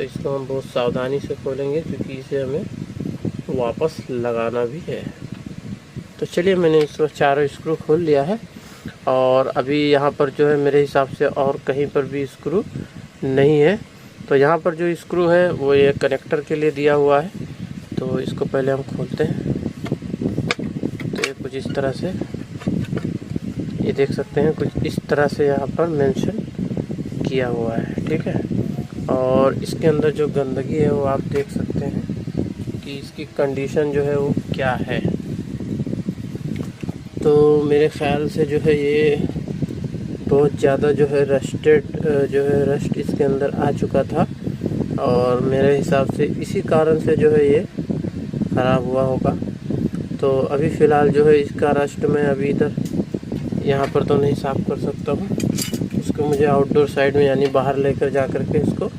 तो इसको हम बहुत सावधानी से खोलेंगे क्योंकि इसे हमें वापस लगाना भी है। तो चलिए, मैंने इसमें चारों स्क्रू खोल लिया है और अभी यहाँ पर जो है मेरे हिसाब से और कहीं पर भी स्क्रू नहीं है। तो यहाँ पर जो स्क्रू है वो ये कनेक्टर के लिए दिया हुआ है। तो इसको पहले हम खोलते हैं। तो ये कुछ इस तरह से, ये देख सकते हैं, कुछ इस तरह से यहाँ पर मेंशन किया हुआ है, ठीक है। और इसके अंदर जो गंदगी है वो आप देख सकते हैं कि इसकी कंडीशन जो है वो क्या है। तो मेरे ख़्याल से जो है ये बहुत ज़्यादा जो है रस्ट इसके अंदर आ चुका था और मेरे हिसाब से इसी कारण से जो है ये ख़राब हुआ होगा। तो अभी फ़िलहाल जो है इसका रस्ट मैं अभी इधर यहाँ पर तो नहीं साफ़ कर सकता हूँ। इसको मुझे आउटडोर साइड में यानी बाहर लेकर जा कर के इसको